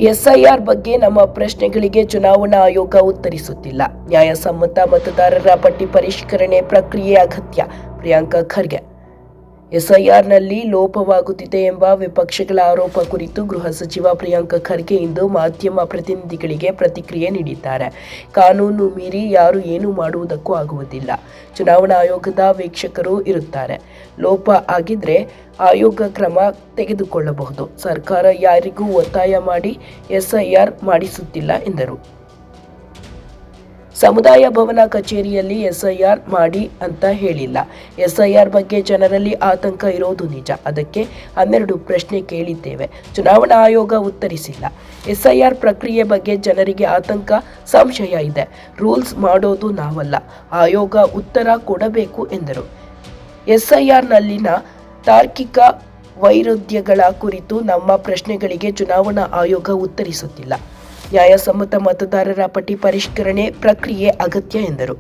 SIR ಬಗ್ಗೆ ನಮ್ಮ ಪ್ರಶ್ನೆಗಳಿಗೆ ಚುನಾವಣಾ ಆಯೋಗ ಉತ್ತರಿಸುತ್ತಿಲ್ಲ. ನ್ಯಾಯಸಮ್ಮತ ಮತದಾರರ ಪಟ್ಟಿ ಪರಿಷ್ಕರಣೆ ಪ್ರಕ್ರಿಯೆ ಅಗತ್ಯ. ಪ್ರಿಯಾಂಕ ಖರ್ಗೆ. ಎಸ್ಐಆರ್ನಲ್ಲಿ ಲೋಪವಾಗುತ್ತಿದೆ ಎಂಬ ವಿಪಕ್ಷಗಳ ಆರೋಪ ಕುರಿತು ಗೃಹ ಸಚಿವ ಪ್ರಿಯಾಂಕ ಖರ್ಗೆ ಇಂದು ಮಾಧ್ಯಮ ಪ್ರತಿನಿಧಿಗಳಿಗೆ ಪ್ರತಿಕ್ರಿಯೆ ನೀಡಿದ್ದಾರೆ. ಕಾನೂನು ಮೀರಿ ಯಾರು ಏನು ಮಾಡುವುದಕ್ಕೂ ಆಗುವುದಿಲ್ಲ. ಚುನಾವಣಾ ಆಯೋಗದ ವೀಕ್ಷಕರು ಇರುತ್ತಾರೆ. ಲೋಪ ಆಗಿದ್ರೆ ಆಯೋಗ ಕ್ರಮ ತೆಗೆದುಕೊಳ್ಳಬಹುದು. ಸರ್ಕಾರ ಯಾರಿಗೂ ಒತ್ತಾಯ ಮಾಡಿ ಎಸ್ಐಆರ್ ಮಾಡಿಸುತ್ತಿಲ್ಲ ಎಂದರು. ಸಮುದಾಯ ಭವನ ಕಚೇರಿಯಲ್ಲಿ ಎಸ್ಐಆರ್ ಮಾಡಿ ಅಂತ ಹೇಳಿಲ್ಲ. ಎಸ್ಐಆರ್ ಬಗ್ಗೆ ಜನರಲ್ಲಿ ಆತಂಕ ಇರೋದು ನಿಜ. ಅದಕ್ಕೆ 12 ಪ್ರಶ್ನೆ ಕೇಳಿದ್ದೇವೆ. ಚುನಾವಣಾ ಆಯೋಗ ಉತ್ತರಿಸಿಲ್ಲ. ಎಸ್ಐಆರ್ ಪ್ರಕ್ರಿಯೆ ಬಗ್ಗೆ ಜನರಿಗೆ ಆತಂಕ, ಸಂಶಯ ಇದೆ. ರೂಲ್ಸ್ ಮಾಡೋದು ನಾವಲ್ಲ, ಆಯೋಗ ಉತ್ತರ ಕೊಡಬೇಕು ಎಂದರು. ಎಸ್ಐಆರ್ನಲ್ಲಿನ ತಾರ್ಕಿಕ ವೈರುಧ್ಯಗಳ ಕುರಿತು ನಮ್ಮ ಪ್ರಶ್ನೆಗಳಿಗೆ ಚುನಾವಣಾ ಆಯೋಗ ಉತ್ತರಿಸುತ್ತಿಲ್ಲ. ನ್ಯಾಯಸಮ್ಮತ ಮತದಾರರ ಪಟ್ಟಿ ಪರಿಷ್ಕರಣೆ ಪ್ರಕ್ರಿಯೆ ಅಗತ್ಯ ಎಂದರು.